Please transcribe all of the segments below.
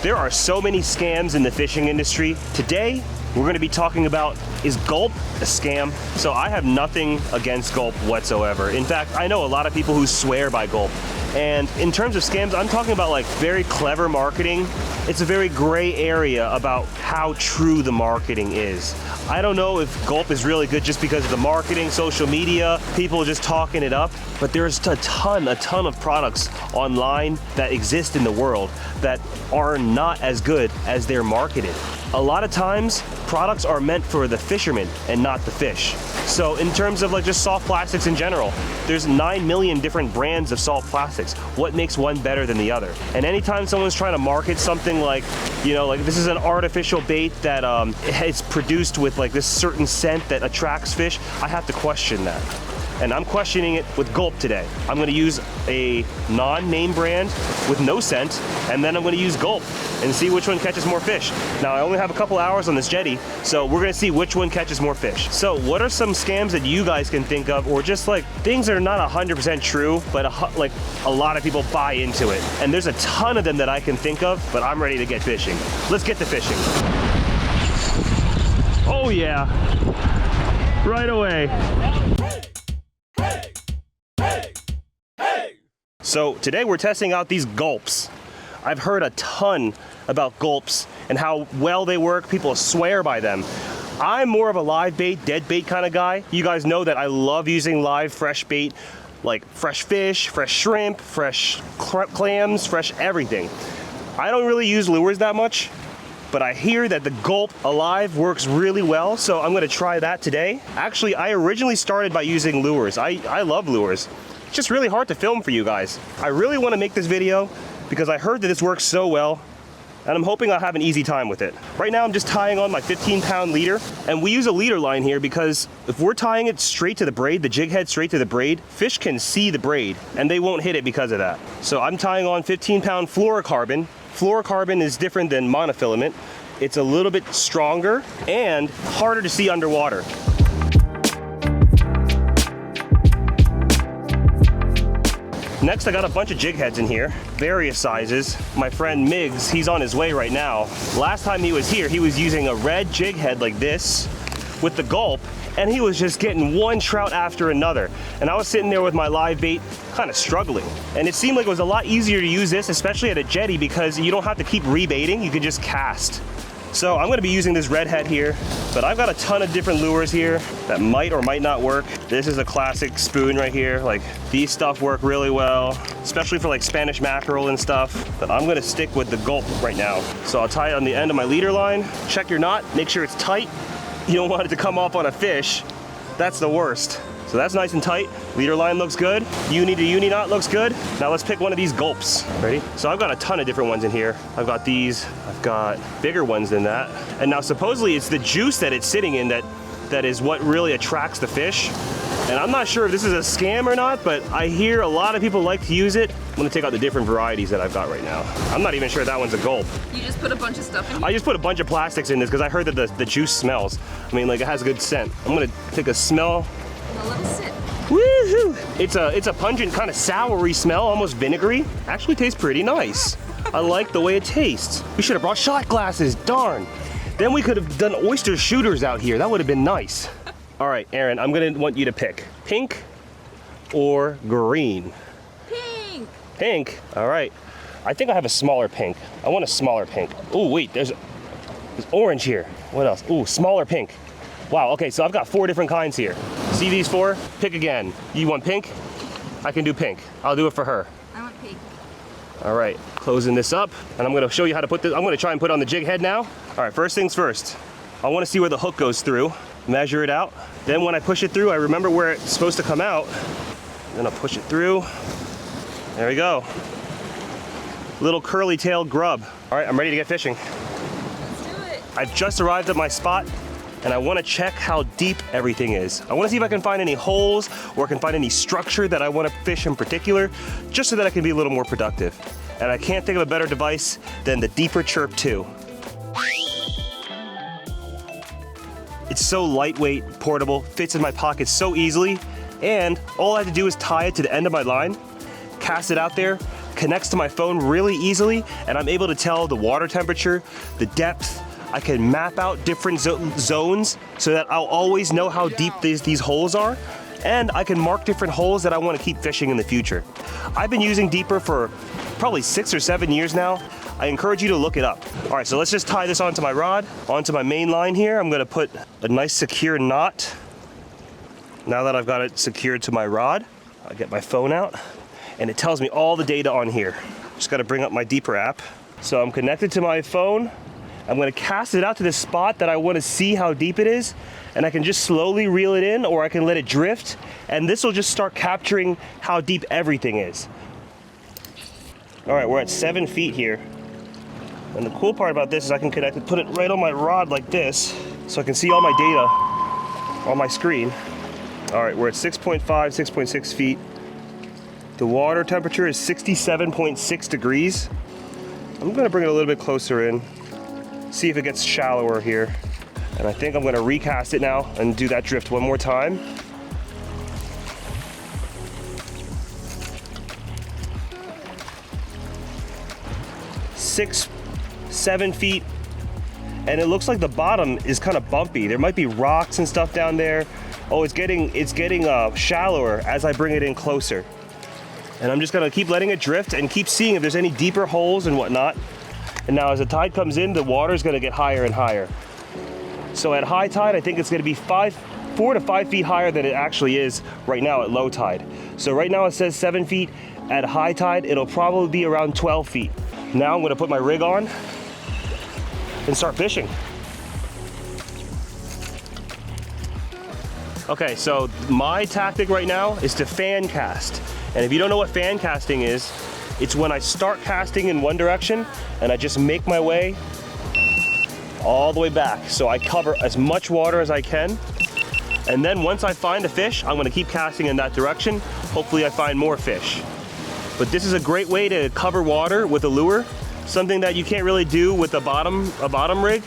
There are so many scams in the fishing industry. Today, we're going to be talking about, is Gulp a scam? So I have nothing against Gulp whatsoever. In fact, I know a lot of people who swear by Gulp. And in terms of scams, I'm talking about like very clever marketing. It's a very gray area about how true the marketing is. I don't know if Gulp is really good just because of the marketing, social media, people just talking it up, but there's a ton of products online that exist in the world that are not as good as they're marketed. A lot of times, products are meant for the fishermen and not the fish. So in terms of like just soft plastics in general, there's 9 million different brands of soft plastics. What makes one better than the other? And anytime someone's trying to market something like, you know, like this is an artificial bait that it's produced with like this certain scent that attracts fish, I have to question that. And I'm questioning it with Gulp today. I'm gonna use a non-name brand with no scent, and then I'm gonna use Gulp and see which one catches more fish. Now, I only have a couple hours on this jetty, so we're gonna see which one catches more fish. So what are some scams that you guys can think of, or just like things that are not 100% true, but like a lot of people buy into it? And there's a ton of them that I can think of, but I'm ready to get fishing. Let's get to fishing. Oh yeah, right away. So today we're testing out these Gulps. I've heard a ton about Gulps and how well they work. People swear by them. I'm more of a live bait, dead bait kind of guy. You guys know that I love using live, fresh bait, like fresh fish, fresh shrimp, fresh clams, fresh everything. I don't really use lures that much, but I hear that the Gulp Alive works really well, so I'm gonna try that today. Actually, I originally started by using lures. I love lures. It's just really hard to film for you guys. I really want to make this video because I heard that this works so well, and I'm hoping I'll have an easy time with it. Right now I'm just tying on my 15-pound leader, and we use a leader line here because if we're tying it straight to the braid, the jig head straight to the braid, fish can see the braid and they won't hit it because of that. So I'm tying on 15-pound fluorocarbon. Fluorocarbon is different than monofilament. It's a little bit stronger and harder to see underwater. Next, I got a bunch of jig heads in here, various sizes. My friend Miggs, he's on his way right now. Last time he was here, he was using a red jig head like this with the Gulp, and he was just getting one trout after another. And I was sitting there with my live bait, kind of struggling. And it seemed like it was a lot easier to use this, especially at a jetty, because you don't have to keep rebaiting, you can just cast. So I'm gonna be using this red head here, but I've got a ton of different lures here that might or might not work. This is a classic spoon right here. Like, these stuff work really well, especially for like Spanish mackerel and stuff, but I'm gonna stick with the Gulp right now. So I'll tie it on the end of my leader line, check your knot, make sure it's tight. You don't want it to come off on a fish. That's the worst. So that's nice and tight. Leader line looks good. Uni to uni knot looks good. Now let's pick one of these Gulps. Ready? So I've got a ton of different ones in here. I've got these, I've got bigger ones than that. And now supposedly it's the juice that it's sitting in that is what really attracts the fish. And I'm not sure if this is a scam or not, but I hear a lot of people like to use it. I'm gonna take out the different varieties that I've got right now. I'm not even sure that one's a Gulp. You just put a bunch of stuff in here? I just put a bunch of plastics in this because I heard that the juice smells. I mean, like, it has a good scent. I'm gonna take a smell. A little sip. Woohoo! It's a pungent, kind of soury smell, almost vinegary. Actually tastes pretty nice. I like the way it tastes. We should have brought shot glasses, darn. Then we could have done oyster shooters out here. That would have been nice. All right, Aaron, I'm gonna want you to pick pink or green. Pink. Pink, all right. I think I have a smaller pink. I want a smaller pink. Oh wait, there's orange here. What else? Ooh, smaller pink. Wow, okay, so I've got 4 different kinds here. See these 4? Pick again. You want pink? I can do pink. I'll do it for her. I want pink. All right, closing this up, and I'm gonna show you how to put this. I'm gonna try and put it on the jig head now. All right, first things first. I wanna see where the hook goes through, measure it out. Then when I push it through, I remember where it's supposed to come out. Then I'll push it through. There we go. Little curly-tailed grub. All right, I'm ready to get fishing. Let's do it. I've just arrived at my spot, and I want to check how deep everything is. I want to see if I can find any holes or I can find any structure that I want to fish in particular, just so that I can be a little more productive. And I can't think of a better device than the DEEPER CHIRP 2. It's so lightweight, portable, fits in my pocket so easily, and all I have to do is tie it to the end of my line, cast it out there, connects to my phone really easily, and I'm able to tell the water temperature, the depth. I can map out different zones so that I'll always know how deep these holes are, and I can mark different holes that I want to keep fishing in the future. I've been using Deeper for probably 6 or 7 years now. I encourage you to look it up. All right, so let's just tie this onto my rod, onto my main line here. I'm gonna put a nice secure knot. Now that I've got it secured to my rod, I get my phone out, and it tells me all the data on here. Just gotta bring up my Deeper app. So I'm connected to my phone. I'm gonna cast it out to this spot that I wanna see how deep it is, and I can just slowly reel it in, or I can let it drift, and this will just start capturing how deep everything is. All right, we're at 7 feet here. And the cool part about this is I can connect it, put it right on my rod like this, so I can see all my data on my screen. All right, we're at 6.5, 6.6 feet. The water temperature is 67.6 degrees. I'm gonna bring it a little bit closer in, see if it gets shallower here. And I think I'm gonna recast it now and do that drift one more time. Six, 7 feet, and it looks like the bottom is kind of bumpy. There might be rocks and stuff down there. Oh, it's getting shallower as I bring it in closer. And I'm just gonna keep letting it drift and keep seeing if there's any deeper holes and whatnot. And now as the tide comes in, the water's gonna get higher and higher. So at high tide, I think it's gonna be 4 to 5 feet higher than it actually is right now at low tide. So right now it says 7 feet. At high tide, it'll probably be around 12 feet. Now I'm gonna put my rig on and start fishing. Okay, so my tactic right now is to fan cast. And if you don't know what fan casting is, it's when I start casting in one direction and I just make my way all the way back. So I cover as much water as I can. And then once I find a fish, I'm gonna keep casting in that direction. Hopefully I find more fish. But this is a great way to cover water with a lure, something that you can't really do with a bottom rig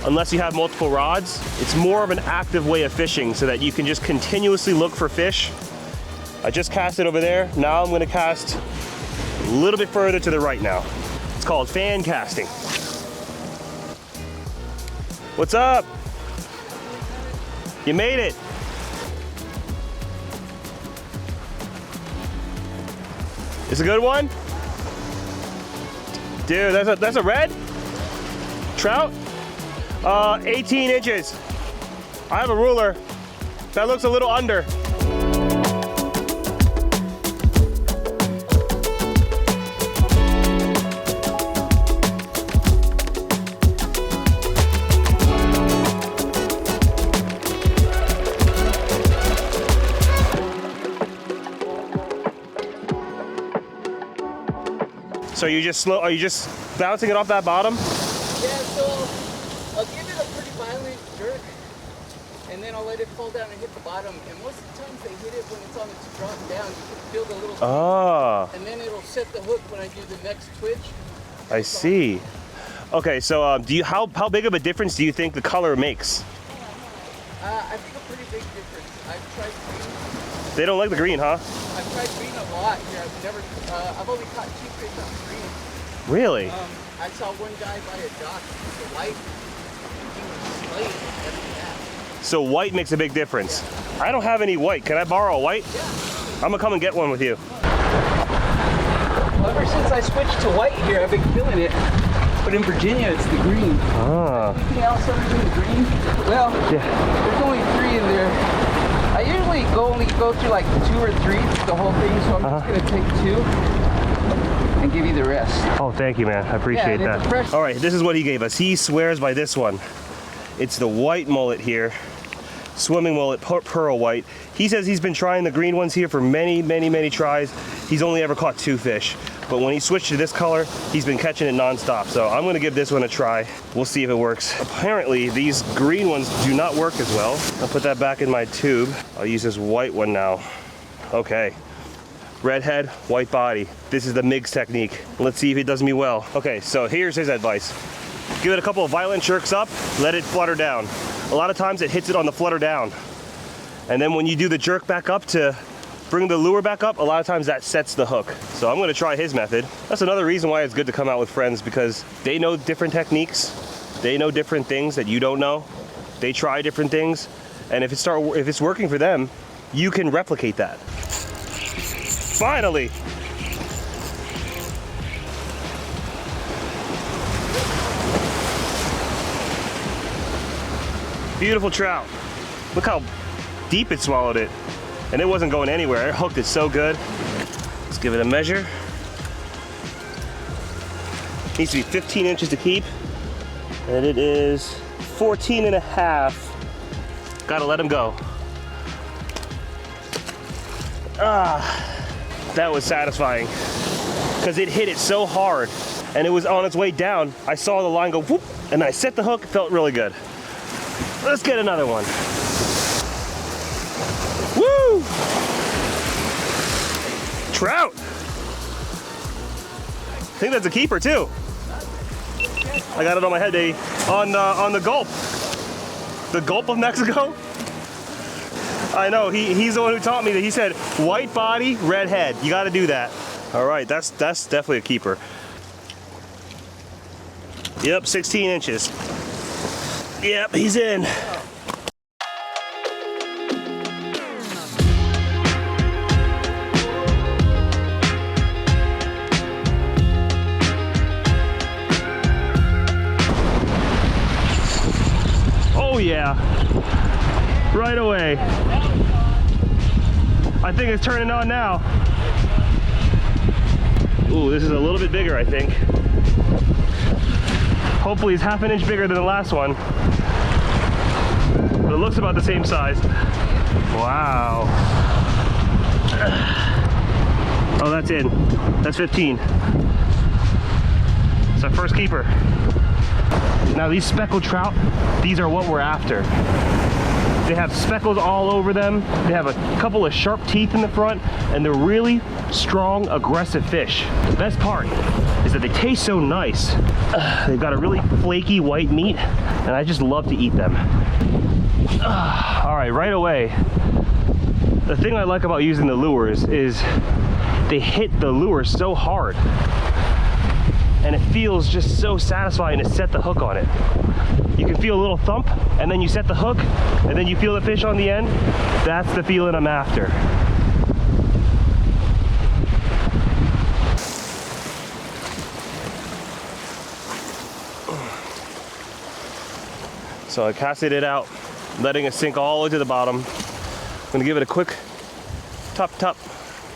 unless you have multiple rods. It's more of an active way of fishing so that you can just continuously look for fish. I just cast it over there. Now I'm gonna cast a little bit further to the right now. It's called fan casting. What's up? You made it. It's a good one? Dude, that's a red trout? 18 inches. I have a ruler. That looks a little under. So are you just bouncing it off that bottom? Yeah, so I'll give it a pretty violent jerk, and then I'll let it fall down and hit the bottom. And most of the times they hit it when it's on its drop down. You can feel the little and then it'll set the hook when I do the next twitch. I see. Okay, so how big of a difference do you think the color makes? I think a pretty big difference. I've tried green. They don't like the green, huh? I've tried green a lot here. I've only caught 2 fish on green. Really? I saw one guy buy a dock with a white, and he was slaying every cast. So white makes a big difference. Yeah. I don't have any white. Can I borrow a white? Yeah. I'm gonna come and get one with you. Well, ever since I switched to white here, I've been killing it. But in Virginia, it's the green. Ah. Anything else other than the green? Well, there's only 3 in there. I usually only go through like 2 or 3 the whole thing, so I'm just gonna take 2 and give you the rest. Oh, thank you, man. I appreciate that. All right, this is what he gave us. He swears by this one. It's the white mullet here. Swimming mullet, pearl white. He says he's been trying the green ones here for many, many, many tries. He's only ever caught 2 fish. But when he switched to this color, he's been catching it nonstop. So I'm gonna give this one a try. We'll see if it works. Apparently, these green ones do not work as well. I'll put that back in my tube. I'll use this white one now. Okay. Red head, white body. This is the Miggs technique. Let's see if it does me well. Okay, so here's his advice. Give it a couple of violent jerks up, let it flutter down. A lot of times it hits it on the flutter down. And then when you do the jerk back up to bring the lure back up, a lot of times that sets the hook. So I'm gonna try his method. That's another reason why it's good to come out with friends, because they know different techniques. They know different things that you don't know. They try different things. And if it's working for them, you can replicate that. Finally. Beautiful trout. Look how deep it swallowed it. And it wasn't going anywhere. It hooked it so good. Let's give it a measure. Needs to be 15 inches to keep. And it is 14 and a half. Gotta let him go. That was satisfying. Because it hit it so hard. And it was on its way down. I saw the line go whoop, and I set the hook. It felt really good. Let's get another one. Woo! Trout. I think that's a keeper too. I got it on my head, baby. On the Gulp. The Gulp of Mexico. I know, he's the one who taught me that. He said, white body, red head. You gotta do that. All right, that's definitely a keeper. Yep, 16 inches. Yep, he's in. Oh yeah, right away. I think it's turning on now. Ooh, this is a little bit bigger, I think. Hopefully it's half an inch bigger than the last one. But it looks about the same size. Wow. Oh, that's in. That's 15. It's our first keeper. Now these speckled trout, these are what we're after. They have speckles all over them. They have a couple of sharp teeth in the front, and they're really strong, aggressive fish. The best part is that they taste so nice. They've got a really flaky white meat, and I just love to eat them. All right away. The thing I like about using the lures is they hit the lure so hard, and it feels just so satisfying to set the hook on it. You can feel a little thump, and then you set the hook, and then you feel the fish on the end. That's the feeling I'm after. So I casted it out, letting it sink all the way to the bottom. I'm gonna give it a quick top,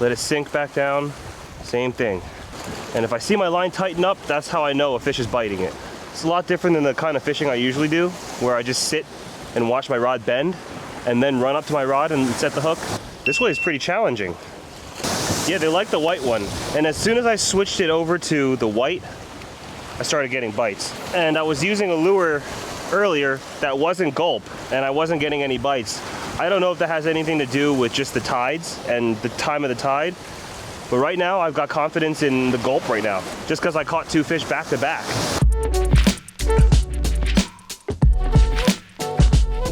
let it sink back down, same thing. And if I see my line tighten up, that's how I know a fish is biting it. It's a lot different than the kind of fishing I usually do, where I just sit and watch my rod bend and then run up to my rod and set the hook. This way is pretty challenging. Yeah, they like the white one. And as soon as I switched it over to the white, I started getting bites. And I was using a lure earlier that wasn't Gulp, and I wasn't getting any bites. I don't know if that has anything to do with just the tides and the time of the tide, but right now I've got confidence in the Gulp right now, just because I caught 2 fish back to back.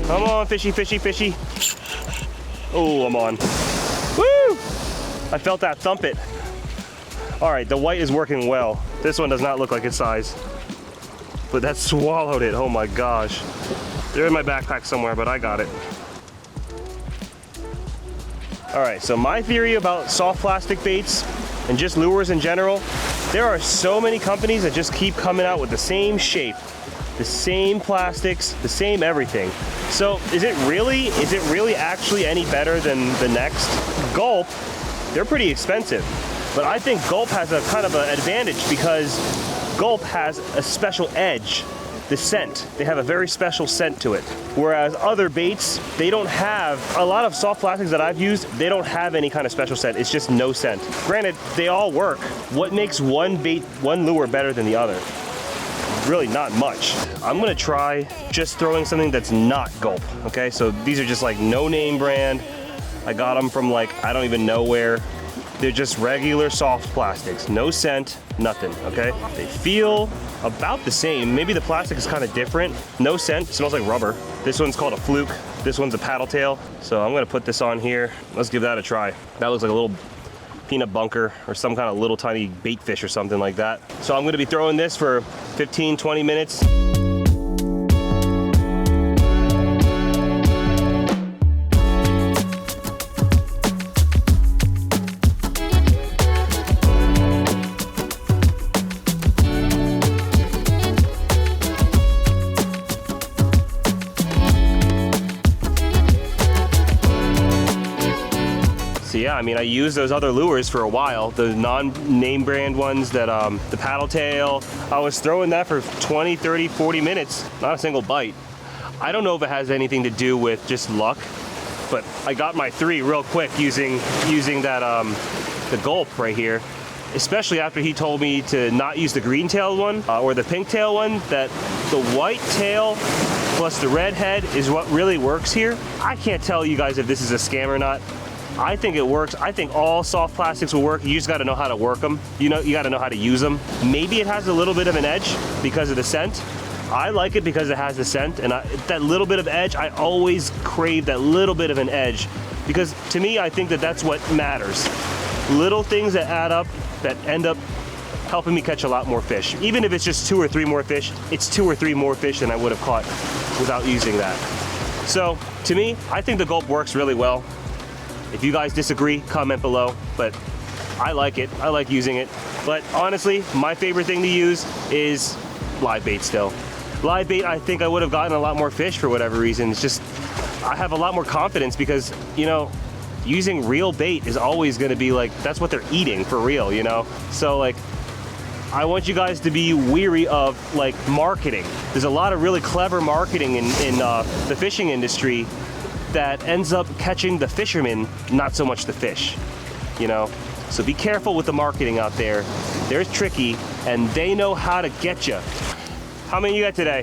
Come on, fishy, fishy, fishy. Oh, I'm on. Woo! I felt that thump it. All right, the white is working well. This one does not look like its size, but that swallowed it. Oh my gosh. They're in my backpack somewhere, but I got it. All right, so my theory about soft plastic baits and just lures in general, there are so many companies that just keep coming out with the same shape, the same plastics, the same everything. So is it really actually any better than the next? Gulp, they're pretty expensive, but I think Gulp has a kind of an advantage because Gulp has a special edge. The scent, they have a very special scent to it. Whereas other baits, they don't have, a lot of soft plastics that I've used, they don't have any kind of special scent. It's just no scent. Granted, they all work. What makes one bait, one lure better than the other? Really not much. I'm gonna try just throwing something that's not Gulp, okay? So these are just like no name brand. I got them from like, I don't even know where. They're just regular soft plastics, no scent, nothing, okay? They feel about the same. Maybe the plastic is kind of different. No scent, smells like rubber. This one's called a Fluke. This one's a paddle tail, so I'm gonna put this on here. Let's give that a try. That looks like a little peanut bunker or some kind of little tiny bait fish or something like that. So I'm gonna be throwing this for 15, 20 minutes. Yeah, I mean, I used those other lures for a while, the non-name brand ones that, the paddle tail. I was throwing that for 20, 30, 40 minutes, not a single bite. I don't know if it has anything to do with just luck, but I got my 3 real quick using that, the Gulp right here, especially after he told me to not use the green tail one or the pink tail one, that the white tail plus the red head is what really works here. I can't tell you guys if this is a scam or not. I think it works. I think all soft plastics will work. You just got to know how to work them. You got to know how to use them. Maybe it has a little bit of an edge because of the scent. I like it because it has the scent, and that little bit of edge, I always crave that little bit of an edge, because to me, I think that that's what matters. Little things that add up, that end up helping me catch a lot more fish. Even if it's just 2 or 3 more fish, it's 2 or 3 more fish than I would have caught without using that. So to me, I think the Gulp works really well. If you guys disagree, comment below, but I like it. I like using it. But honestly, my favorite thing to use is live bait still. Live bait, I think I would have gotten a lot more fish for whatever reason. It's just, I have a lot more confidence because, using real bait is always gonna be like, that's what they're eating for real, So like, I want you guys to be weary of like marketing. There's a lot of really clever marketing in the fishing industry that ends up catching the fishermen, not so much the fish, So be careful with the marketing out there. They're tricky, and they know how to get you. How many you got today?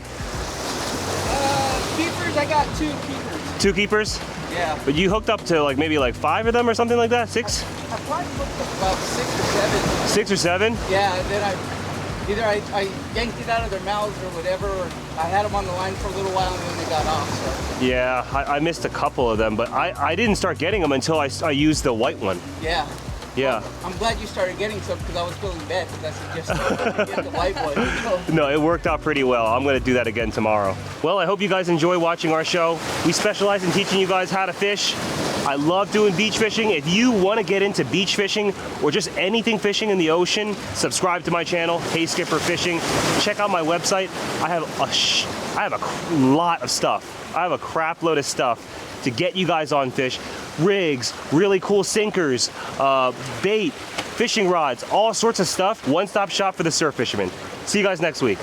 Keepers, I got 2 keepers. 2 keepers? Yeah. But you hooked up to like maybe like 5 of them or something like that? 6? I probably hooked up about 6 or 7. 6 or 7? Yeah, and then I yanked it out of their mouths or whatever, or I had them on the line for a little while and then they got off. So. Yeah, I missed a couple of them, but I didn't start getting them until I used the white one. Yeah. Yeah. Well, I'm glad you started getting some because I was feeling bad because I suggested you get the white one. No, it worked out pretty well. I'm going to do that again tomorrow. Well, I hope you guys enjoy watching our show. We specialize in teaching you guys how to fish. I love doing beach fishing. If you want to get into beach fishing or just anything fishing in the ocean, subscribe to my channel, Hey Skipper Fishing. Check out my website. I have a lot of stuff. I have a crap load of stuff to get you guys on fish. Rigs, really cool sinkers, bait, fishing rods, all sorts of stuff. One-stop shop for the surf fisherman. See you guys next week.